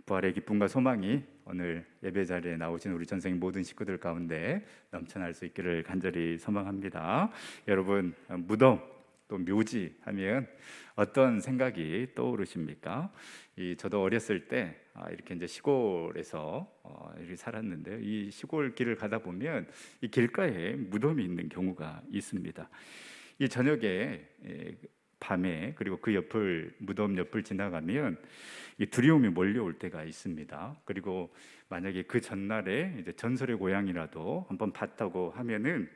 부활의 기쁨과 소망이 오늘 예배 자리에 나오신 우리 전생 모든 식구들 가운데 넘쳐날 수 있기를 간절히 소망합니다. 여러분, 무덤 또 묘지 하면 어떤 생각이 떠오르십니까? 저도 어렸을 때 이렇게 이제 시골에서 이렇게 살았는데요. 이 시골 길을 가다 보면 이 길가에 무덤이 있는 경우가 있습니다. 이 저녁에 밤에 그리고 그 옆을 무덤 옆을 지나가면 이 두려움이 몰려올 때가 있습니다. 그리고 만약에 그 전날에 이제 전설의 고향이라도 한번 봤다고 하면은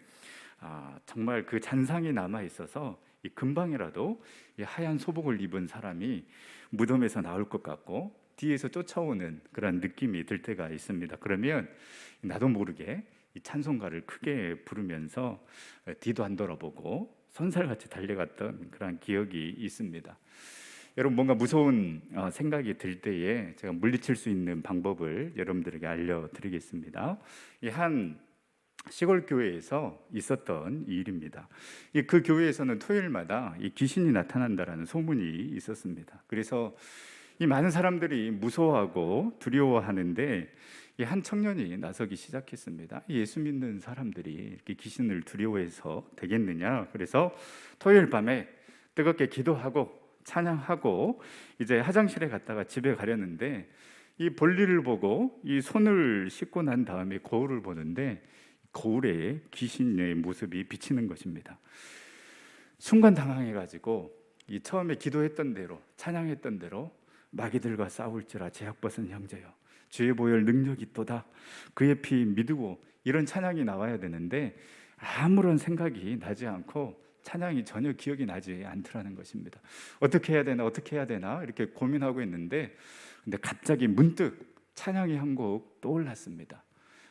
정말 그 잔상이 남아 있어서 이 금방이라도 이 하얀 소복을 입은 사람이 무덤에서 나올 것 같고 뒤에서 쫓아오는 그런 느낌이 들 때가 있습니다. 그러면 나도 모르게 이 찬송가를 크게 부르면서 뒤도 안 돌아보고 선살같이 달려갔던 그런 기억이 있습니다. 여러분, 뭔가 무서운 생각이 들 때에 제가 물리칠 수 있는 방법을 여러분들에게 알려드리겠습니다. 이 한 시골 교회에서 있었던 일입니다. 그 교회에서는 토요일마다 이 귀신이 나타난다라는 소문이 있었습니다. 그래서 이 많은 사람들이 무서워하고 두려워하는데 이 한 청년이 나서기 시작했습니다. 예수 믿는 사람들이 이렇게 귀신을 두려워해서 되겠느냐? 그래서 토요일 밤에 뜨겁게 기도하고 찬양하고 이제 화장실에 갔다가 집에 가려는데 이 볼일을 보고 이 손을 씻고 난 다음에 거울을 보는데 거울에 귀신의 모습이 비치는 것입니다. 순간 당황해가지고 이 처음에 기도했던 대로 찬양했던 대로 마귀들과 싸울지라 제약 벗은 형제여 주의 보혈 능력이 있도다 그의 피 믿고 이런 찬양이 나와야 되는데 아무런 생각이 나지 않고 찬양이 전혀 기억이 나지 않더라는 것입니다. 어떻게 해야 되나 이렇게 고민하고 있는데 근데 갑자기 문득 찬양이 한 곡 떠올랐습니다.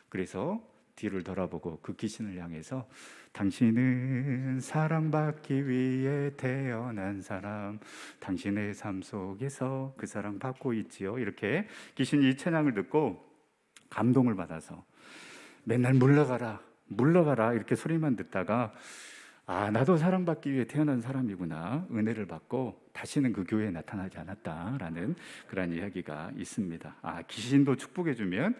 그래서 뒤를 돌아보고 그 귀신을 향해서 당신은 사랑받기 위해 태어난 사람, 당신의 삶 속에서 그 사랑 받고 있지요. 이렇게 귀신이 이 찬양을 듣고 감동을 받아서 맨날 물러가라 이렇게 소리만 듣다가 나도 사랑받기 위해 태어난 사람이구나 은혜를 받고 다시는 그 교회에 나타나지 않았다라는 그런 이야기가 있습니다. 귀신도 축복해주면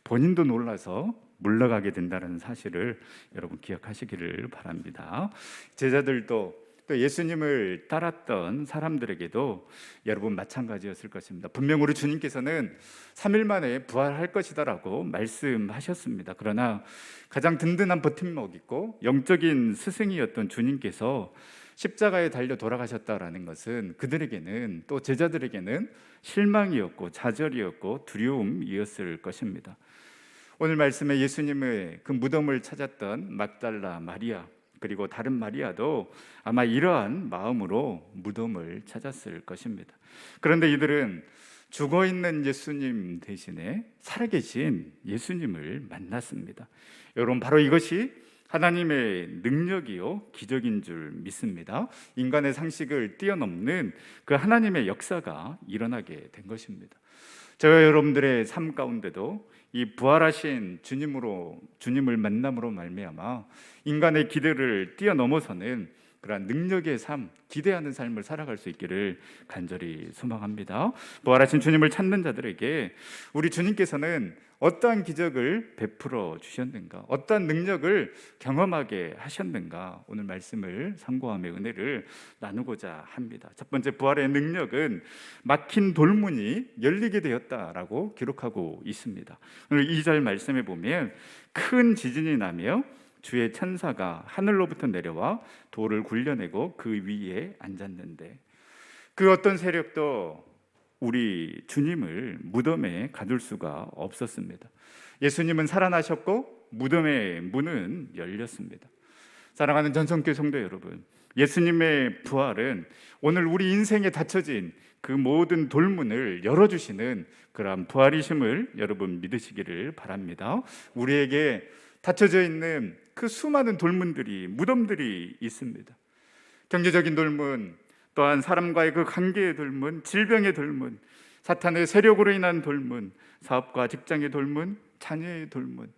본인도 놀라서 물러가게 된다는 사실을 여러분 기억하시기를 바랍니다. 제자들도 또 예수님을 따랐던 사람들에게도 여러분 마찬가지였을 것입니다. 분명 우리 주님께서는 3일 만에 부활할 것이다라고 말씀하셨습니다. 그러나 가장 든든한 버팀목 있고 영적인 스승이었던 주님께서 십자가에 달려 돌아가셨다라는 것은 그들에게는 또 제자들에게는 실망이었고 좌절이었고 두려움이었을 것입니다. 오늘 말씀에 예수님의 그 무덤을 찾았던 막달라 마리아 그리고 다른 마리아도 아마 이러한 마음으로 무덤을 찾았을 것입니다. 그런데 이들은 죽어있는 예수님 대신에 살아계신 예수님을 만났습니다. 여러분, 바로 이것이 하나님의 능력이요 기적인 줄 믿습니다. 인간의 상식을 뛰어넘는 그 하나님의 역사가 일어나게 된 것입니다. 저와 여러분들의 삶 가운데도 이 부활하신 주님을 만남으로 말미암아 인간의 기대를 뛰어넘어서는 그러한 능력의 삶, 기대하는 삶을 살아갈 수 있기를 간절히 소망합니다. 부활하신 주님을 찾는 자들에게 우리 주님께서는 어떠한 기적을 베풀어 주셨는가, 어떠한 능력을 경험하게 하셨는가, 오늘 말씀을 상고함의 은혜를 나누고자 합니다. 첫 번째, 부활의 능력은 막힌 돌문이 열리게 되었다라고 기록하고 있습니다. 오늘 2절 말씀에 보면 큰 지진이 나며 주의 천사가 하늘로부터 내려와 돌을 굴려내고 그 위에 앉았는데 그 어떤 세력도 우리 주님을 무덤에 가둘 수가 없었습니다. 예수님은 살아나셨고 무덤의 문은 열렸습니다. 사랑하는 전성교회 성도 여러분, 예수님의 부활은 오늘 우리 인생에 닫혀진 그 모든 돌문을 열어주시는 그러한 부활이심을 여러분 믿으시기를 바랍니다. 우리에게 닫혀져 있는 그 수많은 돌문들이, 무덤들이 있습니다. 경제적인 돌문, 또한 사람과의 그 관계의 돌문, 질병의 돌문, 사탄의 세력으로 인한 돌문, 사업과 직장의 돌문, 자녀의 돌문,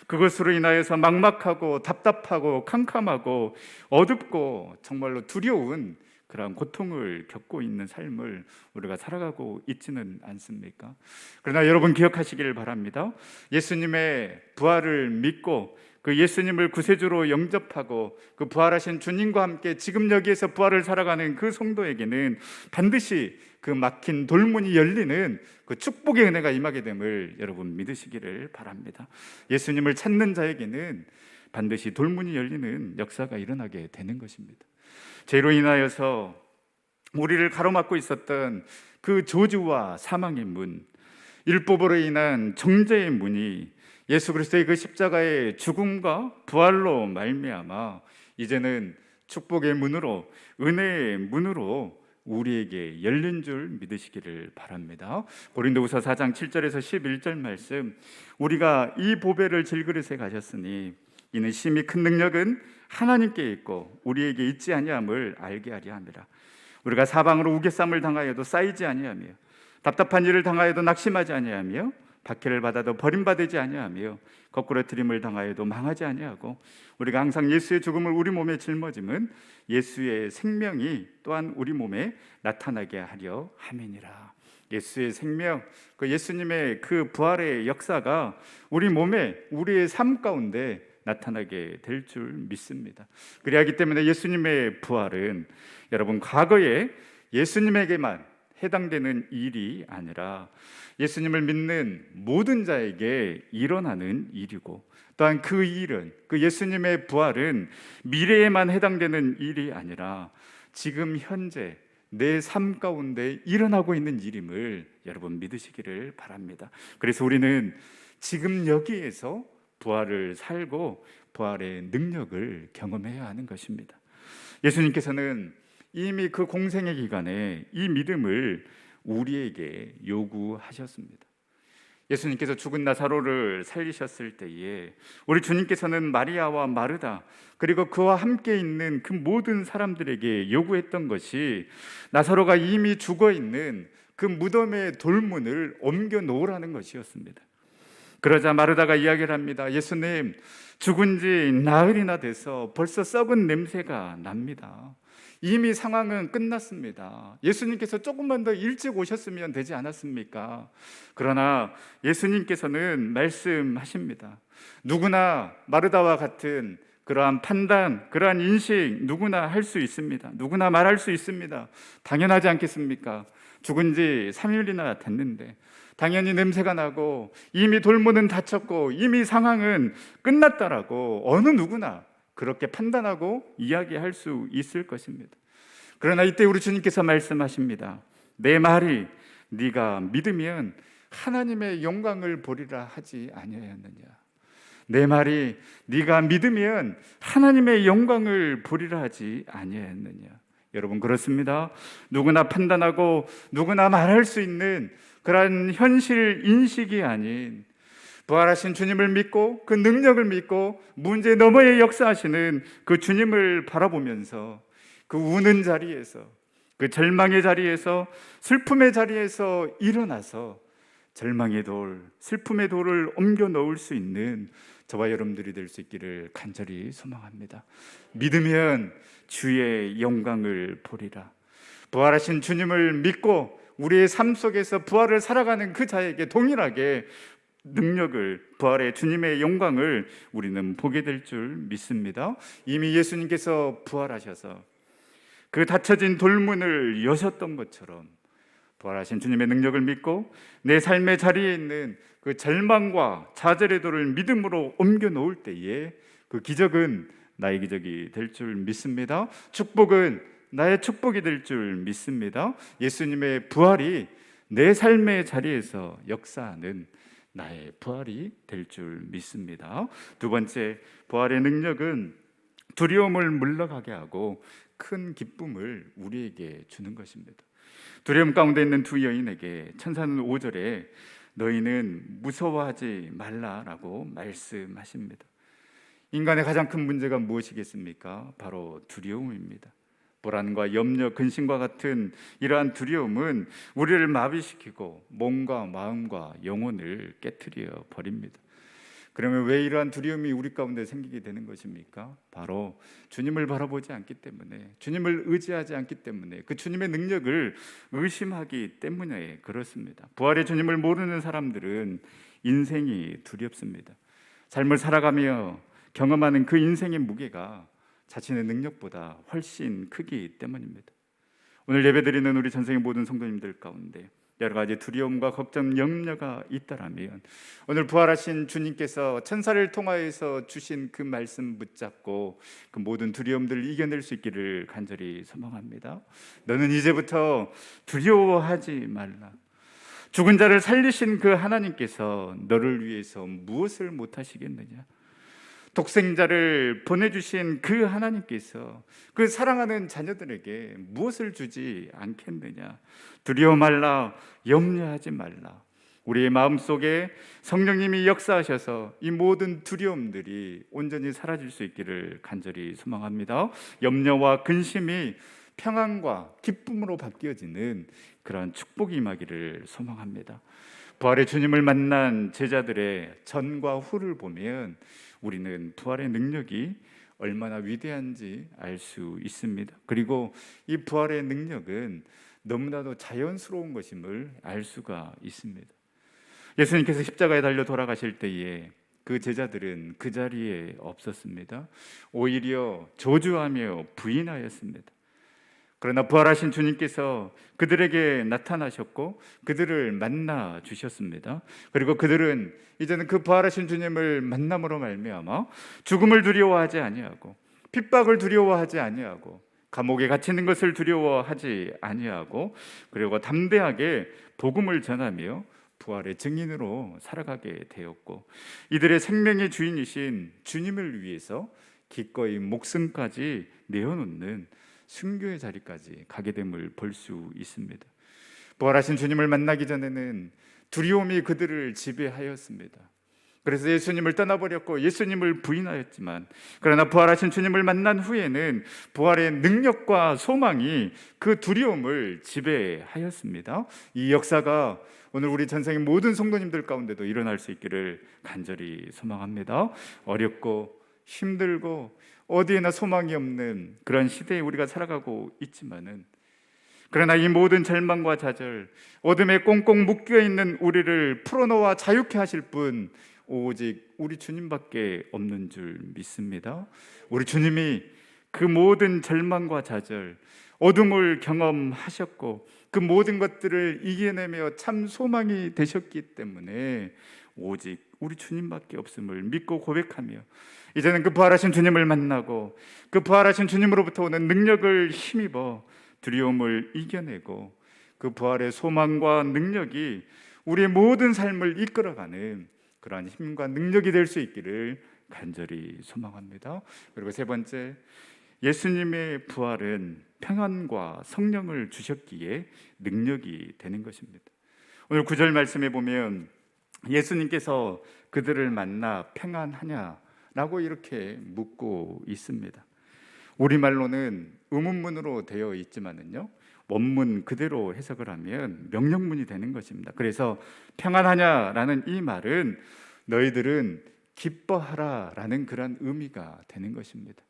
그것으로 인하여서 막막하고 답답하고 캄캄하고 어둡고 정말로 두려운 그러한 고통을 겪고 있는 삶을 우리가 살아가고 있지는 않습니까? 그러나 여러분 기억하시기를 바랍니다. 예수님의 부활을 믿고 그 예수님을 구세주로 영접하고 그 부활하신 주님과 함께 지금 여기에서 부활을 살아가는 그 성도에게는 반드시 그 막힌 돌문이 열리는 그 축복의 은혜가 임하게 됨을 여러분 믿으시기를 바랍니다. 예수님을 찾는 자에게는 반드시 돌문이 열리는 역사가 일어나게 되는 것입니다. 죄로 인하여서 우리를 가로막고 있었던 그 저주와 사망의 문, 율법으로 인한 정죄의 문이 예수 그리스도의 그 십자가의 죽음과 부활로 말미암아 이제는 축복의 문으로, 은혜의 문으로 우리에게 열린 줄 믿으시기를 바랍니다. 고린도후서 4장 7절에서 11절 말씀, 우리가 이 보배를 질그릇에 가졌으니 이는 심히 큰 능력은 하나님께 있고 우리에게 있지 아니함을 알게 하려 함이라. 우리가 사방으로 우겨쌈을 당하여도 쌓이지 아니하며 답답한 일을 당하여도 낙심하지 아니하며 박해를 받아도 버림받지 아니하며 거꾸로 트림을 당하여도 망하지 아니하고 우리가 항상 예수의 죽음을 우리 몸에 짊어짐은 예수의 생명이 또한 우리 몸에 나타나게 하려 함이니라. 예수의 생명, 그 예수님의 그 부활의 역사가 우리 몸에, 우리의 삶 가운데 나타나게 될 줄 믿습니다. 그리하기 때문에 예수님의 부활은 여러분 과거에 예수님에게만 해당되는 일이 아니라 예수님을 믿는 모든 자에게 일어나는 일이고, 또한 그 일은, 그 예수님의 부활은 미래에만 해당되는 일이 아니라 지금 현재 내 삶 가운데 일어나고 있는 일임을 여러분 믿으시기를 바랍니다. 그래서 우리는 지금 여기에서 부활을 살고 부활의 능력을 경험해야 하는 것입니다. 예수님께서는 이미 그 공생의 기간에 이 믿음을 우리에게 요구하셨습니다. 예수님께서 죽은 나사로를 살리셨을 때에 우리 주님께서는 마리아와 마르다 그리고 그와 함께 있는 그 모든 사람들에게 요구했던 것이 나사로가 이미 죽어 있는 그 무덤의 돌문을 옮겨 놓으라는 것이었습니다. 그러자 마르다가 이야기를 합니다. 예수님, 죽은 지 나흘이나 돼서 벌써 썩은 냄새가 납니다. 이미 상황은 끝났습니다. 예수님께서 조금만 더 일찍 오셨으면 되지 않았습니까? 그러나 예수님께서는 말씀하십니다. 누구나 마르다와 같은 그러한 판단, 그러한 인식 누구나 할 수 있습니다. 누구나 말할 수 있습니다. 당연하지 않겠습니까? 죽은 지 3일이나 됐는데 당연히 냄새가 나고 이미 돌문은 닫혔고 이미 상황은 끝났다라고 어느 누구나 그렇게 판단하고 이야기할 수 있을 것입니다. 그러나 이때 우리 주님께서 말씀하십니다. 내 말이 네가 믿으면 하나님의 영광을 보리라 하지 아니하였느냐. 내 말이 네가 믿으면 하나님의 영광을 보리라 하지 아니하였느냐. 여러분 그렇습니다. 누구나 판단하고 누구나 말할 수 있는 그러한 현실 인식이 아닌 부활하신 주님을 믿고 그 능력을 믿고 문제 너머에 역사하시는 그 주님을 바라보면서 그 우는 자리에서, 그 절망의 자리에서, 슬픔의 자리에서 일어나서 절망의 돌, 슬픔의 돌을 옮겨 놓을 수 있는 저와 여러분들이 될 수 있기를 간절히 소망합니다. 믿으면 주의 영광을 보리라. 부활하신 주님을 믿고 우리의 삶 속에서 부활을 살아가는 그 자에게 동일하게 능력을, 부활의 주님의 영광을 우리는 보게 될 줄 믿습니다. 이미 예수님께서 부활하셔서 그 닫혀진 돌문을 여셨던 것처럼 부활하신 주님의 능력을 믿고 내 삶의 자리에 있는 그 절망과 좌절의 돌을 믿음으로 옮겨 놓을 때에 그 기적은 나의 기적이 될 줄 믿습니다. 축복은 나의 축복이 될 줄 믿습니다. 예수님의 부활이 내 삶의 자리에서 역사하는 나의 부활이 될 줄 믿습니다. 두 번째, 부활의 능력은 두려움을 물러가게 하고 큰 기쁨을 우리에게 주는 것입니다. 두려움 가운데 있는 두 여인에게 천사는 5절에 너희는 무서워하지 말라라고 말씀하십니다. 인간의 가장 큰 문제가 무엇이겠습니까? 바로 두려움입니다. 불안과 염려, 근심과 같은 이러한 두려움은 우리를 마비시키고 몸과 마음과 영혼을 깨트려 버립니다. 그러면 왜 이러한 두려움이 우리 가운데 생기게 되는 것입니까? 바로 주님을 바라보지 않기 때문에, 주님을 의지하지 않기 때문에, 그 주님의 능력을 의심하기 때문에 그렇습니다. 부활의 주님을 모르는 사람들은 인생이 두렵습니다. 삶을 살아가며 경험하는 그 인생의 무게가 자신의 능력보다 훨씬 크기 때문입니다. 오늘 예배드리는 우리 전생의 모든 성도님들 가운데 여러 가지 두려움과 걱정, 염려가 있다라면 오늘 부활하신 주님께서 천사를 통하여서 주신 그 말씀 붙잡고 그 모든 두려움들을 이겨낼 수 있기를 간절히 소망합니다. 너는 이제부터 두려워하지 말라. 죽은 자를 살리신 그 하나님께서 너를 위해서 무엇을 못하시겠느냐? 독생자를 보내주신 그 하나님께서 그 사랑하는 자녀들에게 무엇을 주지 않겠느냐? 두려워 말라, 염려하지 말라. 우리의 마음속에 성령님이 역사하셔서 이 모든 두려움들이 온전히 사라질 수 있기를 간절히 소망합니다. 염려와 근심이 평안과 기쁨으로 바뀌어지는 그런 축복이 임하기를 소망합니다. 부활의 주님을 만난 제자들의 전과 후를 보면 우리는 부활의 능력이 얼마나 위대한지 알 수 있습니다. 그리고 이 부활의 능력은 너무나도 자연스러운 것임을 알 수가 있습니다. 예수님께서 십자가에 달려 돌아가실 때에 그 제자들은 그 자리에 없었습니다. 오히려 저주하며 부인하였습니다. 그러나 부활하신 주님께서 그들에게 나타나셨고 그들을 만나 주셨습니다. 그리고 그들은 이제는 그 부활하신 주님을 만남으로 말미암아 죽음을 두려워하지 아니하고 핍박을 두려워하지 아니하고 감옥에 갇히는 것을 두려워하지 아니하고 그리고 담대하게 복음을 전하며 부활의 증인으로 살아가게 되었고 이들의 생명의 주인이신 주님을 위해서 기꺼이 목숨까지 내어놓는 순교의 자리까지 가게 됨을 볼 수 있습니다. 부활하신 주님을 만나기 전에는 두려움이 그들을 지배하였습니다. 그래서 예수님을 떠나버렸고 예수님을 부인하였지만 그러나 부활하신 주님을 만난 후에는 부활의 능력과 소망이 그 두려움을 지배하였습니다. 이 역사가 오늘 우리 전생의 모든 성도님들 가운데도 일어날 수 있기를 간절히 소망합니다. 어렵고 힘들고 어디에나 소망이 없는 그런 시대에 우리가 살아가고 있지만은 그러나 이 모든 절망과 좌절, 어둠에 꽁꽁 묶여 있는 우리를 풀어놓아 자유케 하실 분 오직 우리 주님밖에 없는 줄 믿습니다. 우리 주님이 그 모든 절망과 좌절, 어둠을 경험하셨고 그 모든 것들을 이겨내며 참 소망이 되셨기 때문에 오직 우리 주님밖에 없음을 믿고 고백하며 이제는 그 부활하신 주님을 만나고 그 부활하신 주님으로부터 오는 능력을 힘입어 두려움을 이겨내고 그 부활의 소망과 능력이 우리의 모든 삶을 이끌어가는 그러한 힘과 능력이 될 수 있기를 간절히 소망합니다. 그리고 세 번째, 예수님의 부활은 평안과 성령을 주셨기에 능력이 되는 것입니다. 오늘 9절 말씀에 보면 예수님께서 그들을 만나 평안하냐라고 이렇게 묻고 있습니다. 우리말로는 의문문으로 되어 있지만은요, 원문 그대로 해석을 하면 명령문이 되는 것입니다. 그래서 평안하냐라는 이 말은 너희들은 기뻐하라라는 그런 의미가 되는 것입니다.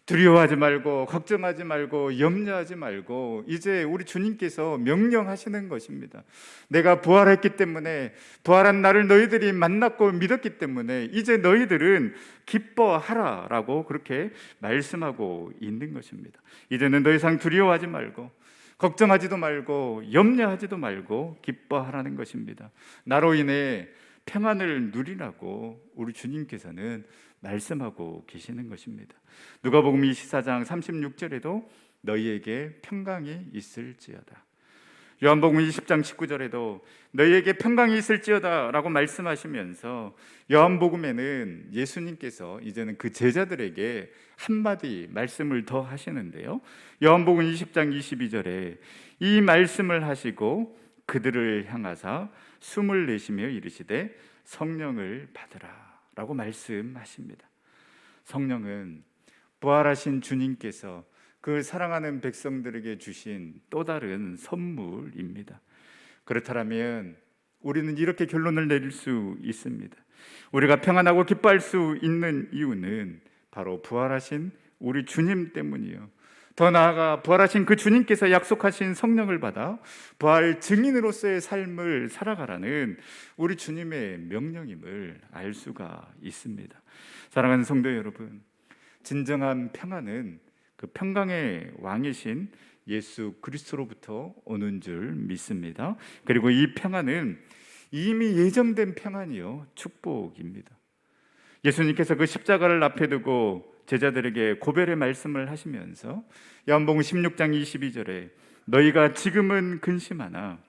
두려워하지 말고 걱정하지 말고 염려하지 말고 이제 우리 주님께서 명령하시는 것입니다. 내가 부활했기 때문에 부활한 나를 너희들이 만났고 믿었기 때문에 이제 너희들은 기뻐하라라고 그렇게 말씀하고 있는 것입니다. 이제는 더 이상 두려워하지 말고 걱정하지도 말고 염려하지도 말고 기뻐하라는 것입니다. 나로 인해 평안을 누리라고 우리 주님께서는 말씀하고 계시는 것입니다. 누가복음 24장 36절에도 너희에게 평강이 있을지어다. 요한복음 20장 19절에도 너희에게 평강이 있을지어다 라고 말씀하시면서 요한복음에는 예수님께서 이제는 그 제자들에게 한마디 말씀을 더 하시는데요, 요한복음 20장 22절에 이 말씀을 하시고 그들을 향하사 숨을 내쉬며 이르시되 성령을 받으라 라고 말씀하십니다. 성령은 부활하신 주님께서 그 사랑하는 백성들에게 주신 또 다른 선물입니다. 그렇다면 우리는 이렇게 결론을 내릴 수 있습니다. 우리가 평안하고 기뻐할 수 있는 이유는 바로 부활하신 우리 주님 때문이요, 더 나아가 부활하신 그 주님께서 약속하신 성령을 받아 부활 증인으로서의 삶을 살아가라는 우리 주님의 명령임을 알 수가 있습니다. 사랑하는 성도 여러분, 진정한 평안은 그 평강의 왕이신 예수 그리스도로부터 오는 줄 믿습니다. 그리고 이 평안은 이미 예정된 평안이요, 축복입니다. 예수님께서 그 십자가를 앞에 두고 제자들에게 고별의 말씀을 하시면서 요한복음 16장 22절에 너희가 지금은 근심하나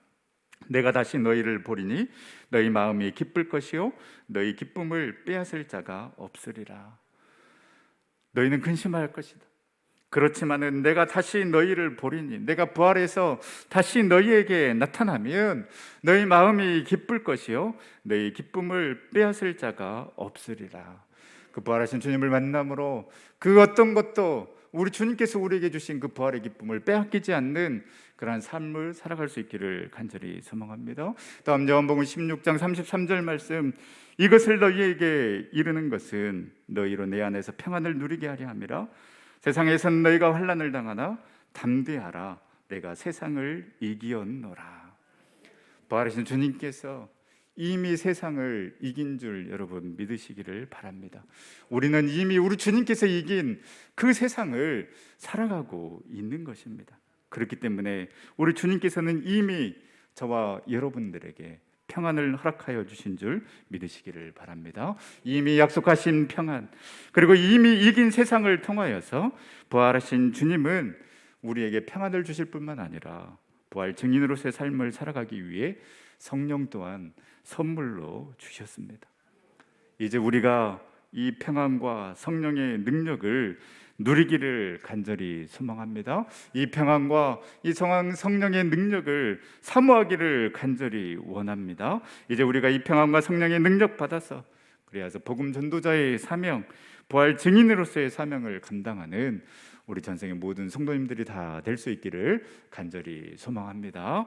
내가 다시 너희를 보리니 너희 마음이 기쁠 것이요 너희 기쁨을 빼앗을 자가 없으리라. 너희는 근심할 것이다. 그렇지만은 내가 다시 너희를 보리니, 내가 부활해서 다시 너희에게 나타나면 너희 마음이 기쁠 것이요 너희 기쁨을 빼앗을 자가 없으리라. 그 부활하신 주님을 만남으로 그 어떤 것도 우리 주님께서 우리에게 주신 그 부활의 기쁨을 빼앗기지 않는 그러한 삶을 살아갈 수 있기를 간절히 소망합니다. 다음 요한복음 16장 33절 말씀, 이것을 너희에게 이르는 것은 너희로 내 안에서 평안을 누리게 하려 함이라. 세상에서는 너희가 환난을 당하나 담대하라, 내가 세상을 이기었노라. 부활하신 주님께서 이미 세상을 이긴 줄 여러분 믿으시기를 바랍니다. 우리는 이미 우리 주님께서 이긴 그 세상을 살아가고 있는 것입니다. 그렇기 때문에 우리 주님께서는 이미 저와 여러분들에게 평안을 허락하여 주신 줄 믿으시기를 바랍니다. 이미 약속하신 평안, 그리고 이미 이긴 세상을 통하여서 부활하신 주님은 우리에게 평안을 주실 뿐만 아니라 부활 증인으로서의 삶을 살아가기 위해 성령 또한 선물로 주셨습니다. 이제 우리가 이 평안과 성령의 능력을 누리기를 간절히 소망합니다. 이 평안과 이 성령의 능력을 사모하기를 간절히 원합니다. 이제 우리가 이 평안과 성령의 능력 받아서 그래서 복음 전도자의 사명, 부활 증인으로서의 사명을 감당하는 우리 전생의 모든 성도님들이 다 될 수 있기를 간절히 소망합니다.